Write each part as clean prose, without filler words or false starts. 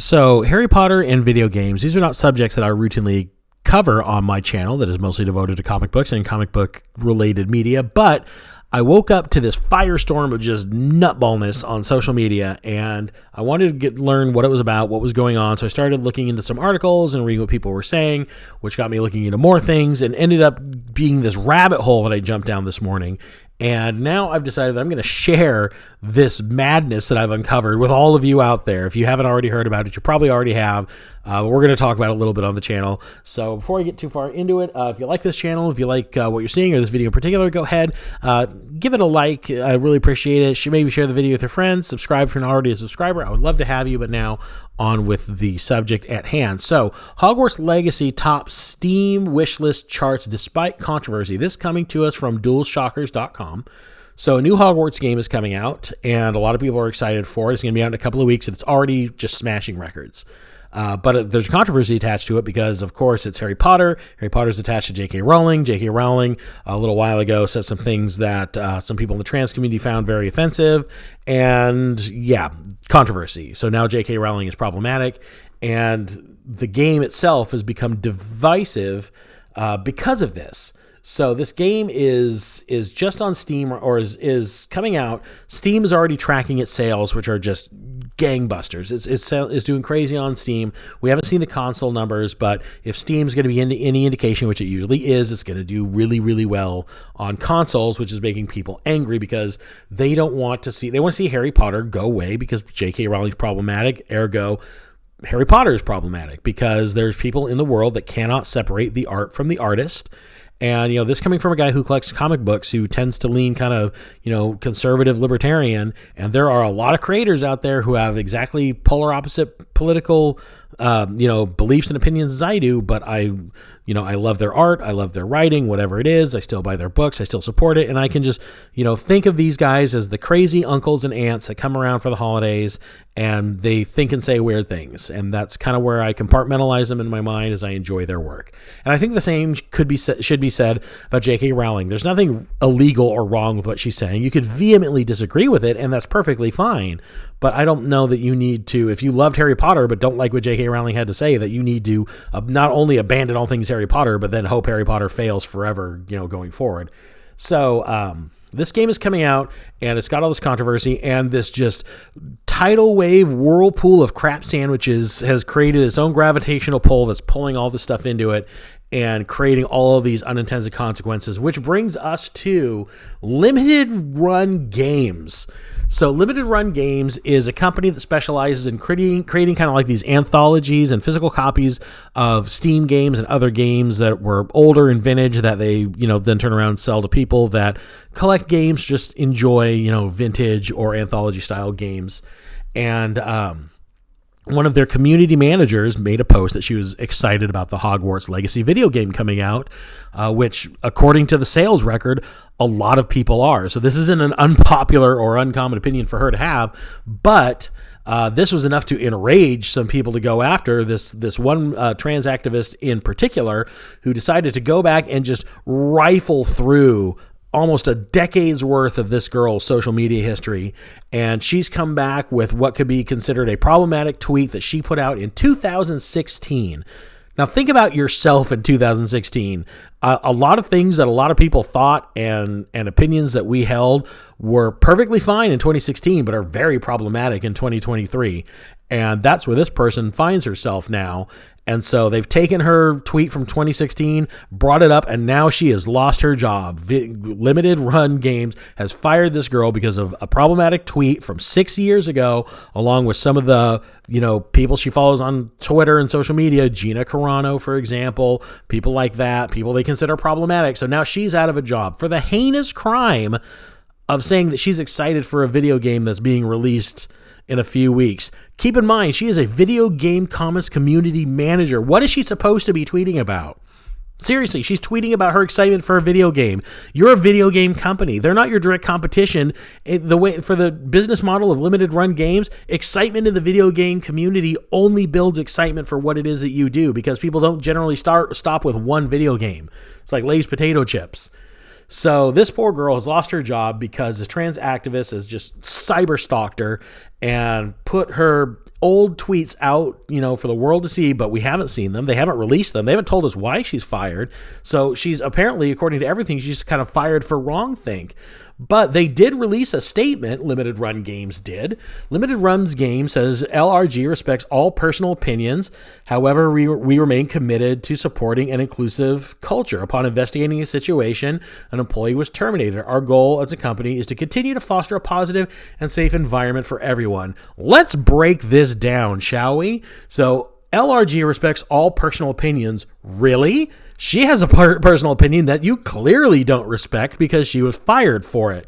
So Harry Potter and video games, these are not subjects that I routinely cover on my channel that is mostly devoted to comic books and comic book related media, but I woke up to this firestorm of just nutballness on social media, and I wanted to learn what it was about, what was going on. So I started looking into some articles and reading what people were saying, which got me looking into more things and ended up being this rabbit hole that I jumped down this morning. And now I've decided that I'm going to share this madness that I've uncovered with all of you out there. If you haven't already heard about it, you probably already have. But we're going to talk about it a little bit on the channel. So before I get too far into it, if you like this channel, if you like what you're seeing or this video in particular, go ahead, give it a like. I really appreciate it. Maybe share the video with your friends. Subscribe if you're not already a subscriber. I would love to have you, but now on with the subject at hand. So Hogwarts Legacy tops Steam wishlist charts despite controversy. This coming to us from DualShockers.com. So a new Hogwarts game is coming out, and a lot of people are excited for it. It's going to be out in a couple of weeks, and it's already just smashing records. But there's controversy attached to it because, of course, it's Harry Potter. Harry Potter's attached to J.K. Rowling. J.K. Rowling, a little while ago, said some things that some people in the trans community found very offensive. And, yeah, controversy. So now J.K. Rowling is problematic, and the game itself has become divisive because of this. So this game is just on Steam, or is coming out. Steam is already tracking its sales, which are just gangbusters. It's doing crazy on Steam. We haven't seen the console numbers, but if Steam's going to be any indication, which it usually is, it's going to do really, really well on consoles, which is making people angry because they want to see Harry Potter go away because J.K. Rowling's problematic, ergo Harry Potter is problematic because there's people in the world that cannot separate the art from the artist. And, this coming from a guy who collects comic books, who tends to lean kind of, conservative libertarian. And there are a lot of creators out there who have exactly polar opposite political, beliefs and opinions as I do. But I love their art. I love their writing, whatever it is. I still buy their books. I still support it. And I can just, think of these guys as the crazy uncles and aunts that come around for the holidays and they think and say weird things. And that's kind of where I compartmentalize them in my mind as I enjoy their work. And I think the same should be said about J.K. Rowling. There's nothing illegal or wrong with what she's saying. You could vehemently disagree with it, and that's perfectly fine. But I don't know that you need to, if you loved Harry Potter but don't like what J.K. Rowling had to say, that you need to not only abandon all things Harry Potter, but then hope Harry Potter fails forever, going forward. So this game is coming out, and it's got all this controversy, and this just tidal wave whirlpool of crap sandwiches has created its own gravitational pull that's pulling all this stuff into it and creating all of these unintended consequences, which brings us to Limited Run Games. So Limited Run Games is a company that specializes in creating kind of like these anthologies and physical copies of Steam games and other games that were older and vintage that they, then turn around and sell to people that collect games, just enjoy, vintage or anthology style games. And one of their community managers made a post that she was excited about the Hogwarts Legacy video game coming out, which, according to the sales record, a lot of people are. So this isn't an unpopular or uncommon opinion for her to have, but this was enough to enrage some people to go after this one trans activist in particular, who decided to go back and just rifle through almost a decade's worth of this girl's social media history. And she's come back with what could be considered a problematic tweet that she put out in 2016. Now think about yourself in 2016. A lot of things that a lot of people thought and opinions that we held were perfectly fine in 2016, but are very problematic in 2023. And that's where this person finds herself now. And so they've taken her tweet from 2016, brought it up, and now she has lost her job. Limited Run Games has fired this girl because of a problematic tweet from 6 years ago, along with some of the, people she follows on Twitter and social media, Gina Carano, for example, people like that, people they consider problematic. So now she's out of a job for the heinous crime of saying that she's excited for a video game that's being released in a few weeks. Keep in mind, she is a video game commons community manager. What is she supposed to be tweeting about? Seriously, she's tweeting about her excitement for a video game. You're a video game company. They're not your direct competition. The way for the business model of Limited Run Games, excitement in the video game community only builds excitement for what it is that you do, because people don't generally stop with one video game. It's like Lay's potato chips. So this poor girl has lost her job because this trans activist has just cyber stalked her and put her old tweets out, for the world to see, but we haven't seen them. They haven't released them. They haven't told us why she's fired. So she's apparently, according to everything, she's kind of fired for wrongthink. But they did release a statement, Limited Run Games did. Limited Run's game says LRG respects all personal opinions. However, we remain committed to supporting an inclusive culture. Upon investigating a situation, an employee was terminated. Our goal as a company is to continue to foster a positive and safe environment for everyone. Let's break this down, shall we? So LRG respects all personal opinions. Really? She has a personal opinion that you clearly don't respect because she was fired for it.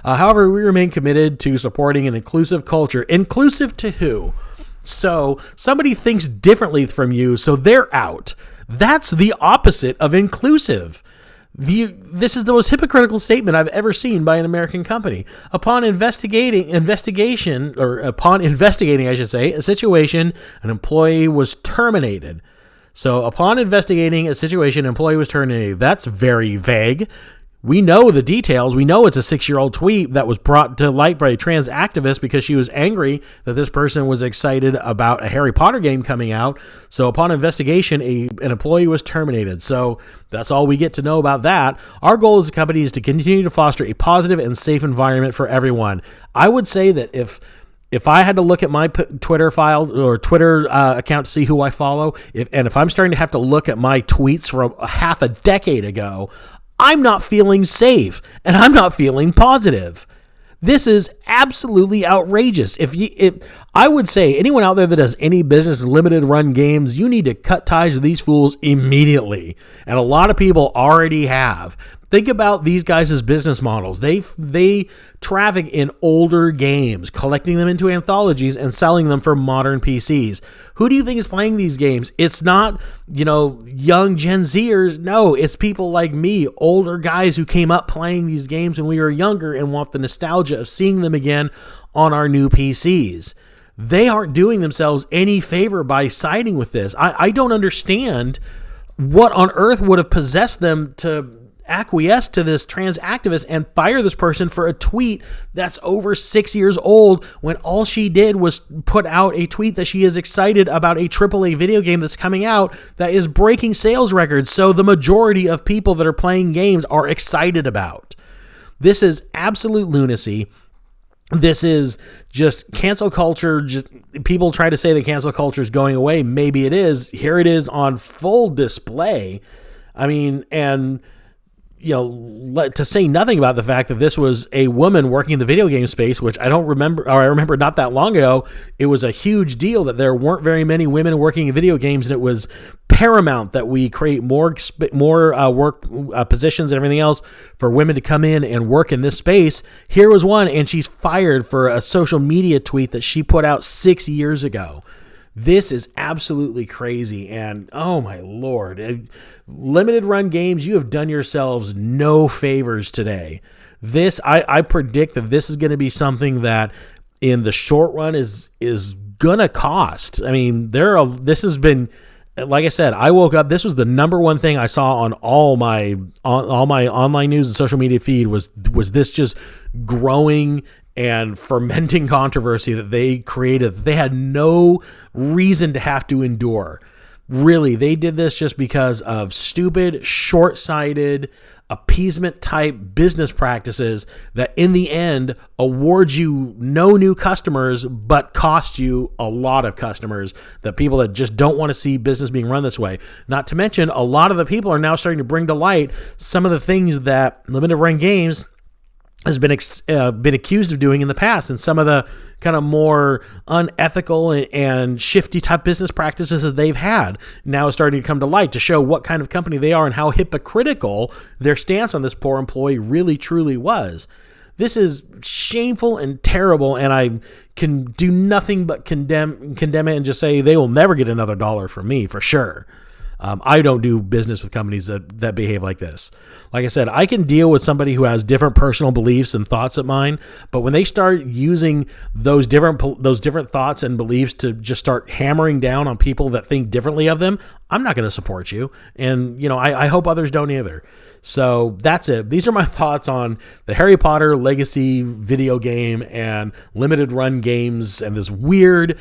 However, we remain committed to supporting an inclusive culture. Inclusive to who? So somebody thinks differently from you, so they're out. That's the opposite of inclusive. This is the most hypocritical statement I've ever seen by an American company. Upon investigating a situation, an employee was terminated. So upon investigating a situation, an employee was terminated. That's very vague. We know the details. We know it's a 6-year-old tweet that was brought to light by a trans activist because she was angry that this person was excited about a Harry Potter game coming out. So upon investigation, an employee was terminated. So that's all we get to know about that. Our goal as a company is to continue to foster a positive and safe environment for everyone. I would say that if I had to look at my Twitter file or Twitter account to see who I follow, if I'm starting to have to look at my tweets from half a decade ago, I'm not feeling safe and I'm not feeling positive. This is absolutely outrageous. If I would say anyone out there that does any business with Limited Run Games, you need to cut ties with these fools immediately. And a lot of people already have. Think about these guys' business models. They traffic in older games, collecting them into anthologies and selling them for modern PCs. Who do you think is playing these games? It's not, young Gen Zers. No, it's people like me, older guys who came up playing these games when we were younger and want the nostalgia of seeing them again on our new PCs. They aren't doing themselves any favor by siding with this. I don't understand what on earth would have possessed them to acquiesce to this trans activist and fire this person for a tweet that's over 6 years old when all she did was put out a tweet that she is excited about a AAA video game that's coming out that is breaking sales records. So the majority of people that are playing games are excited about. This is absolute lunacy. This is just cancel culture. Just people try to say that cancel culture is going away. Maybe it is. Here it is on full display. I mean, and to say nothing about the fact that this was a woman working in the video game space, which I don't remember, or I remember not that long ago, it was a huge deal that there weren't very many women working in video games, and it was paramount that we create more work positions and everything else for women to come in and work in this space. Here was one, and she's fired for a social media tweet that she put out 6 years ago. This is absolutely crazy, and oh my Lord. Limited Run Games, you have done yourselves no favors today. I predict that this is going to be something that in the short run is going to cost. I mean, this has been, like I said, I woke up, this was the number one thing I saw on all my online news and social media feed was this just growing and fermenting controversy that they created. They had no reason to have to endure. Really, they did this just because of stupid, short-sighted, appeasement-type business practices that in the end award you no new customers but cost you a lot of customers, the people that just don't want to see business being run this way. Not to mention, a lot of the people are now starting to bring to light some of the things that Limited Run Games has been accused of doing in the past, and some of the kind of more unethical and shifty type business practices that they've had now is starting to come to light to show what kind of company they are and how hypocritical their stance on this poor employee really truly was. This is shameful and terrible, and I can do nothing but condemn it and just say they will never get another dollar from me for sure. I don't do business with companies that behave like this. Like I said, I can deal with somebody who has different personal beliefs and thoughts at mine, but when they start using those different thoughts and beliefs to just start hammering down on people that think differently of them, I'm not going to support you. And, I hope others don't either. So that's it. These are my thoughts on the Harry Potter Legacy video game and limited run games and this weird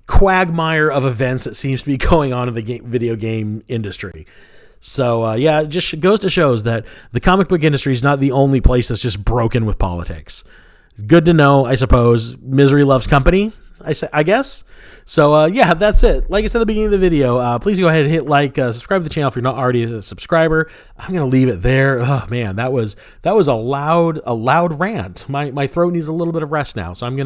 quagmire of events that seems to be going on in the video game industry. So, it just goes to shows that the comic book industry is not the only place that's just broken with politics. Good to know, I suppose. Misery loves company, I guess. So, that's it. Like I said at the beginning of the video, please go ahead and hit like, subscribe to the channel if you're not already a subscriber. I'm going to leave it there. Oh, man, that was a loud rant. My throat needs a little bit of rest now, so I'm going to